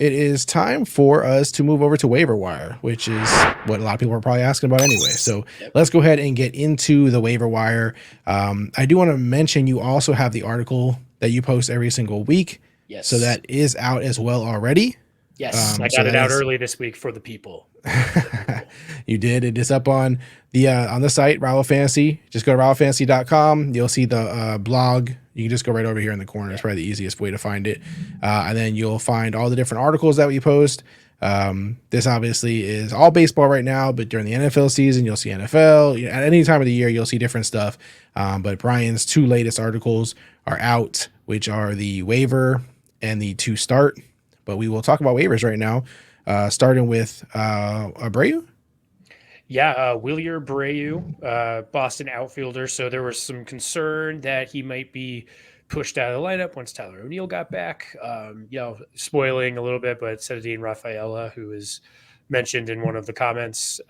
it is time for us to move over to waiver wire, which is what a lot of people are probably asking about anyway. So Yep. let's go ahead and get into the waiver wire. I do want to mention you also have the article that you post every single week. Yes. So that is out as well already. Yes, I So got it that out is- early this week for the people. You did. It is up on the site, Raul Fantasy. Just go to raulfantasy.com. You'll see the blog. You can just go right over here in the corner. It's probably the easiest way to find it. And then you'll find all the different articles that we post. This obviously is all baseball right now, but during the NFL season, you'll see NFL. At any time of the year, you'll see different stuff. But Bryan's 2 latest articles are out, which are the waiver and the to start. But we will talk about waivers right now, starting with Abreu. Yeah, Wilyer Abreu, Boston outfielder. So there was some concern that he might be pushed out of the lineup once Tyler O'Neill got back. Spoiling a little bit, but Cedadine Rafaela, who is mentioned in one of the comments,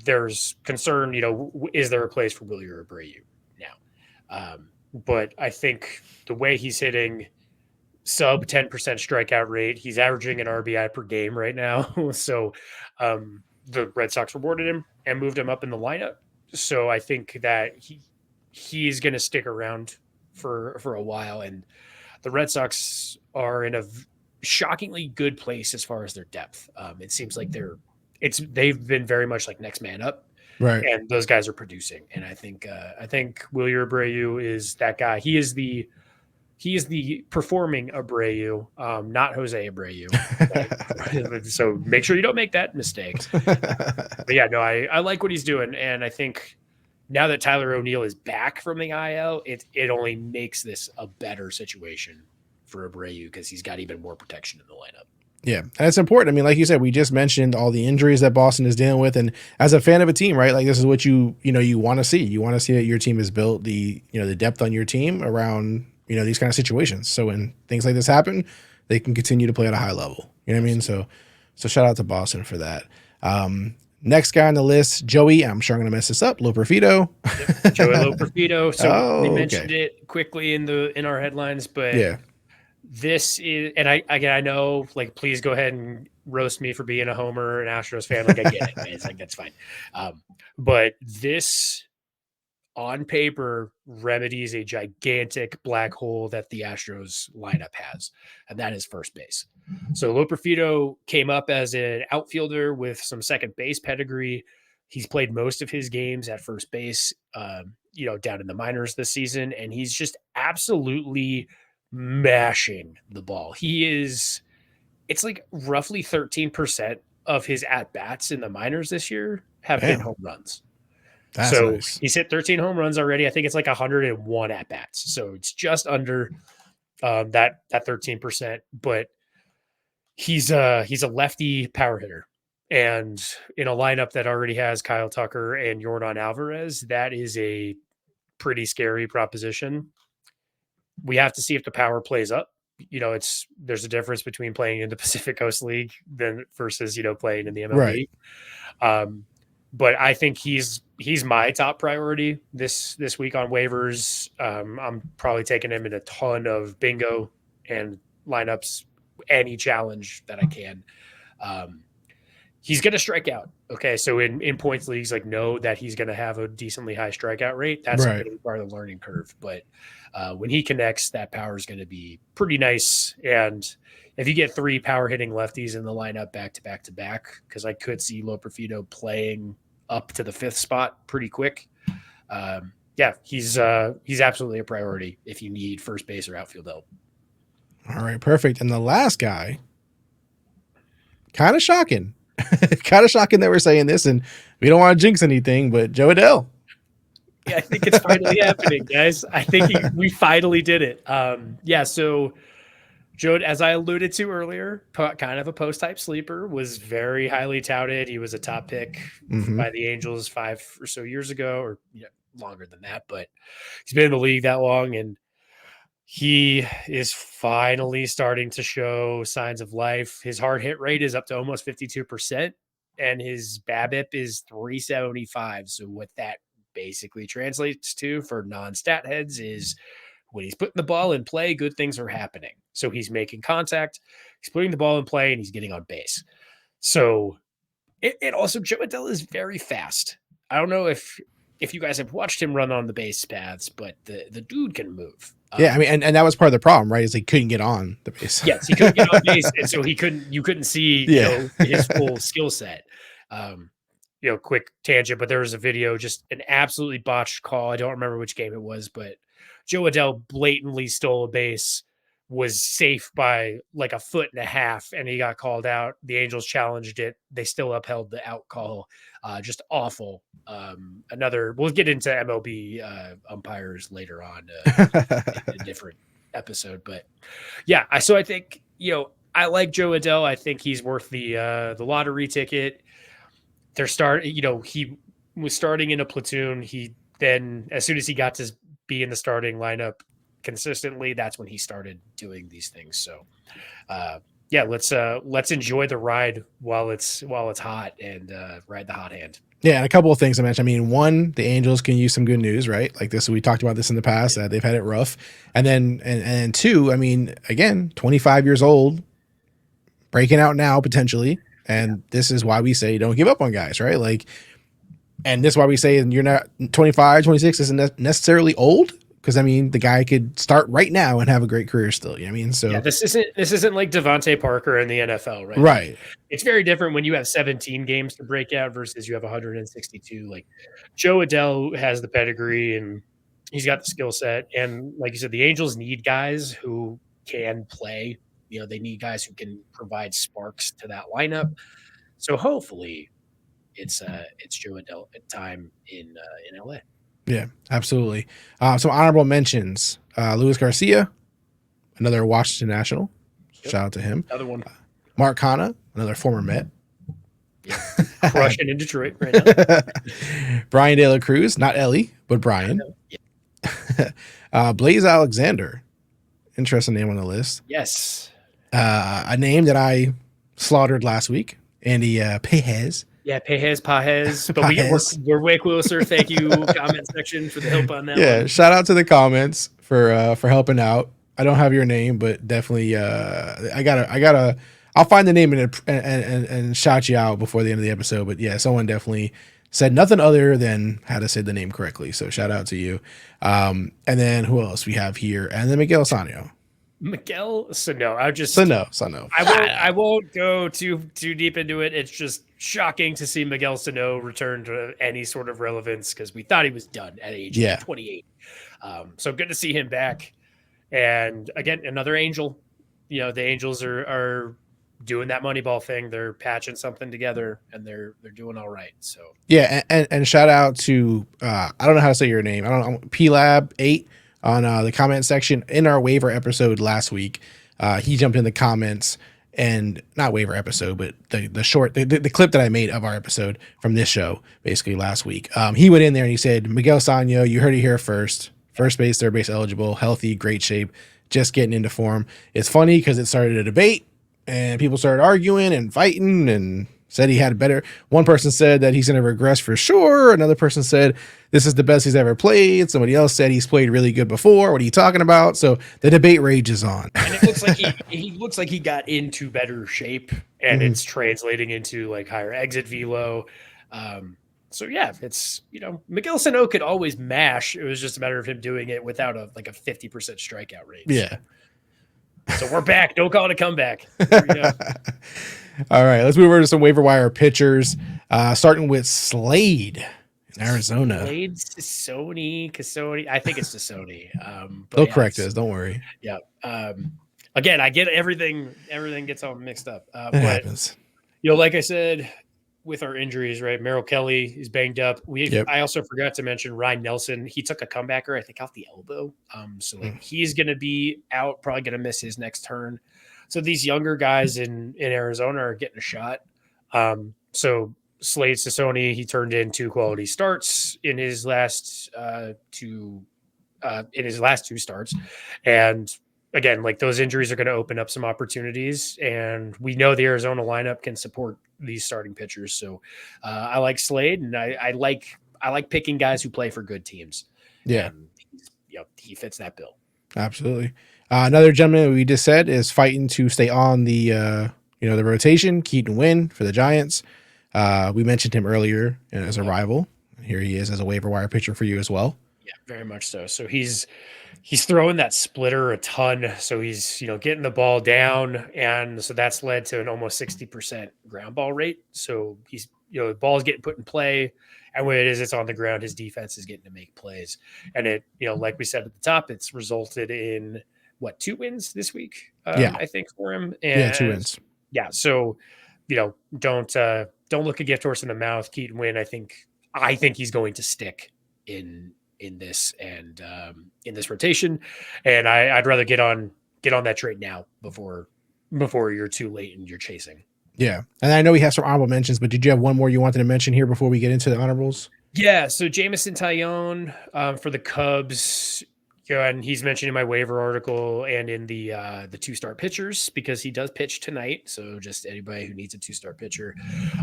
there's concern, is there a place for Wilyer Abreu now? But I think the way he's hitting sub 10% strikeout rate, he's averaging an RBI per game right now. So the Red Sox rewarded him and moved him up in the lineup. So I think that he's going to stick around for a while. And the Red Sox are in a shockingly good place as far as their depth. It seems like they've been very much like next man up. Right. And those guys are producing. And I think Wilyer Abreu is that guy. He is the performing Abreu, not Jose Abreu. So make sure you don't make that mistake. But yeah, no, I like what he's doing. And I think now that Tyler O'Neill is back from the IL, it only makes this a better situation for Abreu because he's got even more protection in the lineup. Yeah, and it's important. I mean, like you said, we just mentioned all the injuries that Boston is dealing with, and as a fan of a team, right? Like this is what you want to see. You want to see that your team is built, the depth on your team around these kind of situations. So when things like this happen, they can continue to play at a high level. You know what I mean? So shout out to Boston for that. Next guy on the list, Joey. I'm sure I'm going to mess this up. Loperfido. Yep. Joey Loperfido. So we mentioned okay. it quickly in our headlines, but yeah. This is, and I know, like, please go ahead and roast me for being a Homer and Astros fan. Like, I get it. It's like, that's fine. But this, on paper, remedies a gigantic black hole that the Astros lineup has, and that is first base. So Loperfido came up as an outfielder with some second base pedigree. He's played most of his games at first base, down in the minors this season, and he's just absolutely mashing the ball. It's like roughly 13% of his at-bats in the minors this year have been home runs. That's so nice. He's hit 13 home runs already. I think it's like 101 at-bats. So it's just under that 13%, but he's a lefty power hitter. And in a lineup that already has Kyle Tucker and Yordan Alvarez, that is a pretty scary proposition. We have to see if the power plays up. There's a difference between playing in the Pacific Coast League versus playing in the MLB. Right. But I think he's my top priority this week on waivers. I'm probably taking him in a ton of bingo and lineups, any challenge that I can. He's going to strike out. Okay, so in points leagues, like, know that he's going to have a decently high strikeout rate. That's going to be part of the learning curve. But when he connects, that power is going to be pretty nice. And if you get 3 power hitting lefties in the lineup back to back to back, because I could see Loperfido playing up to the 5th spot pretty quick. He's absolutely a priority if you need first base or outfield help. All right, perfect. And the last guy, kind of shocking. Kind of shocking that we're saying this, and we don't want to jinx anything, but Joe Adell. Yeah, I think it's finally happening, guys. I think we finally did it. So Joe, as I alluded to earlier, kind of a post-type sleeper, was very highly touted. He was a top pick by the Angels 5 or so years ago, or longer than that, but he's been in the league that long, and he is finally starting to show signs of life. His hard hit rate is up to almost 52%, and his BABIP is 375. So what that basically translates to for non-stat heads is when he's putting the ball in play, good things are happening. So he's making contact, he's putting the ball in play, and he's getting on base. So it also, Joe Adell is very fast. I don't know if you guys have watched him run on the base paths, but the dude can move. Yeah, I mean, and that was part of the problem, right? Is he couldn't get on the base. Yes, he couldn't get on base, and so you couldn't see his full skill set. Quick tangent, but there was a video, just an absolutely botched call. I don't remember which game it was, but Joe Adell blatantly stole a base, was safe by like a foot and a half, and he got called out. The Angels challenged it. They still upheld the out call. Just awful. We'll get into MLB umpires later on in a different episode, but yeah. So I think, I like Joe Adell. I think he's worth the lottery ticket. He was starting in a platoon. He then, as soon as he got to be in the starting lineup consistently, that's when he started doing these things. So, let's enjoy the ride while it's hot and ride the hot hand. Yeah, and a couple of things to mention. I mean, one, the Angels can use some good news, right? Like this, we talked about this in the past, that they've had it rough. And then, and two, I mean, again, 25 years old, breaking out now potentially. And this is why we say don't give up on guys, right? Like, and this is why we say you're not 25, 26 isn't necessarily old. Because I mean, the guy could start right now and have a great career still. You know what I mean? So yeah, this isn't like Devontae Parker in the NFL, right? Right. It's very different when you have 17 games to break out versus you have 162. Like Joe Adell has the pedigree and he's got the skill set. And like you said, the Angels need guys who can play. They need guys who can provide sparks to that lineup. So hopefully, it's Joe Adell time in LA. Yeah, absolutely. Some honorable mentions: Luis Garcia, another Washington National. Yep. Shout out to him. Another one. Mark Cahna, another former Met. Yeah. Crushing in Detroit right now. Bryan De La Cruz, not Ellie, but Bryan. Yeah. Blaze Alexander, interesting name on the list. Yes. A name that I slaughtered last week, Andy Pajes. Yeah, Pajes. But we're way closer. Thank you, comment section, for the help on that. Yeah, one. Shout out to the comments for helping out. I don't have your name, but definitely I'll find the name and shout you out before the end of the episode. But yeah, someone definitely said nothing other than how to say the name correctly. So shout out to you. And then who else we have here? And then Miguel Sano. Miguel Sano. Sano. I won't go too deep into it. It's just shocking to see Miguel Sano return to any sort of relevance because we thought he was done at age 28. So good to see him back. And again, another Angel. The Angels are doing that Moneyball thing. They're patching something together, and they're doing all right. So yeah, and shout out to I don't know how to say your name. I don't know, PLab8 on the comment section in our waiver episode last week. He jumped in the comments, and not waiver episode, but the clip that I made of our episode from this show, basically last week. He went in there and he said, Miguel Sano, you heard it here first. First base, third base eligible, healthy, great shape, just getting into form. It's funny because it started a debate and people started arguing and fighting and said he had better. One person said that he's going to regress for sure. Another person said this is the best he's ever played. Somebody else said he's played really good before. What are you talking about? So the debate rages on. And it looks like he looks like he got into better shape, and it's translating into like higher exit velo. So yeah, it's Miguel Sano could always mash. It was just a matter of him doing it without a 50% strikeout rate. Yeah. So we're back. Don't call it a comeback. There we go. All right, let's move over to some waiver wire pitchers, starting with Slade in Arizona. Slade Cecconi. I think it's Cecconi. They'll correct us. Don't worry. Yeah. Again, I get everything. Everything gets all mixed up. It happens. Like I said, with our injuries, right? Merrill Kelly is banged up. I also forgot to mention Ryan Nelson. He took a comebacker, I think, off the elbow. So he's going to be out. Probably going to miss his next turn. So these younger guys in Arizona are getting a shot. So Slade Cecconi, he turned in 2 quality starts in his last two starts. And again, like those injuries are going to open up some opportunities. And we know the Arizona lineup can support these starting pitchers. So I like Slade, and I like picking guys who play for good teams. Yeah. And he fits that bill. Absolutely. Another gentleman we just said is fighting to stay on the the rotation. Keaton Winn for the Giants. We mentioned him earlier as a rival. Here he is as a waiver wire pitcher for you as well. Yeah, very much so. So he's throwing that splitter a ton. So he's getting the ball down, and so that's led to an almost 60% ground ball rate. So he's the ball's getting put in play, and when it's on the ground, his defense is getting to make plays. And it like we said at the top, it's resulted in 2 wins this week. I think for him. And 2 wins. Yeah. So don't look a gift horse in the mouth. Keaton Winn, I think he's going to stick in this and in this rotation, and I'd rather get on that trade now before you're too late and you're chasing. Yeah, and I know we have some honorable mentions, but did you have one more you wanted to mention here before we get into the honorables? Yeah, so Jameson Taillon for the Cubs. And he's mentioned in my waiver article and in the 2-star pitchers because he does pitch tonight. So just anybody who needs a 2-star pitcher.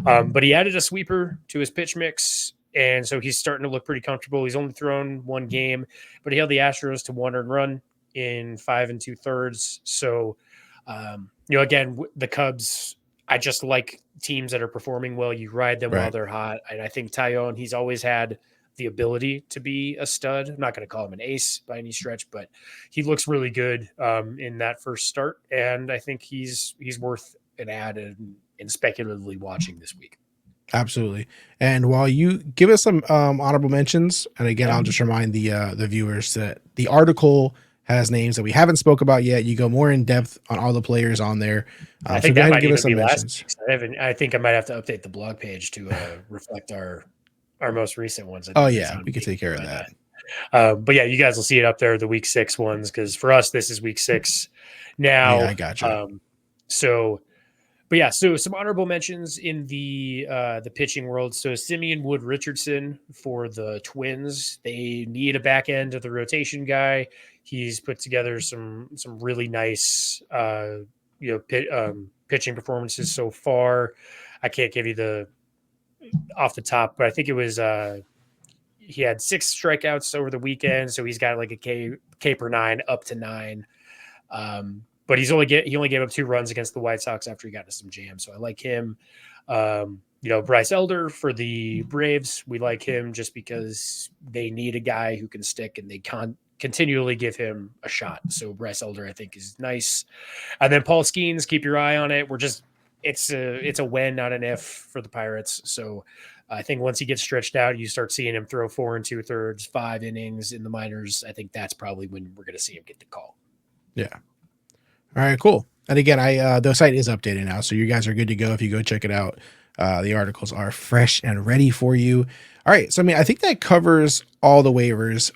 But he added a sweeper to his pitch mix. And so he's starting to look pretty comfortable. He's only thrown 1 game, but he held the Astros to 1 earned run in 5 2/3. So, again, the Cubs, I just like teams that are performing well. You ride them while they're hot. And I think Taillon, he's always had the ability to be a stud. I'm not going to call him an ace by any stretch, but he looks really good in that first start. And I think he's worth an ad and speculatively watching this week. Absolutely. And while you give us some honorable mentions, and again, I'll just remind the viewers that the article has names that we haven't spoke about yet. You go more in depth on all the players on there. I think that might give us some mentions. I think I might have to update the blog page to reflect our most recent ones. We can take care of that. But yeah, you guys will see it up there, the week 6 ones, because for us, this is week 6 now. Yeah, I got you. So some honorable mentions in the pitching world. So Simeon, Wood, Richardson for the Twins. They need a back end of the rotation guy. He's put together some really nice pitching performances so far. I can't give you off the top, but I think it was he had 6 strikeouts over the weekend, so he's got like a K per 9 up to 9. But he only gave up 2 runs against the White Sox after he got into some jams, so I like him. Bryce Elder for the Braves, we like him just because they need a guy who can stick, and they continually give him a shot. So Bryce Elder, I think, is nice. And then Paul Skenes, keep your eye on it. It's a when, not an if for the Pirates. So I think once he gets stretched out, you start seeing him throw 4 2/3, 5 innings in the minors. I think that's probably when we're going to see him get the call. Yeah. All right, cool. And again, the site is updated now, so you guys are good to go if you go check it out. The articles are fresh and ready for you. All right, so I think that covers all the waivers.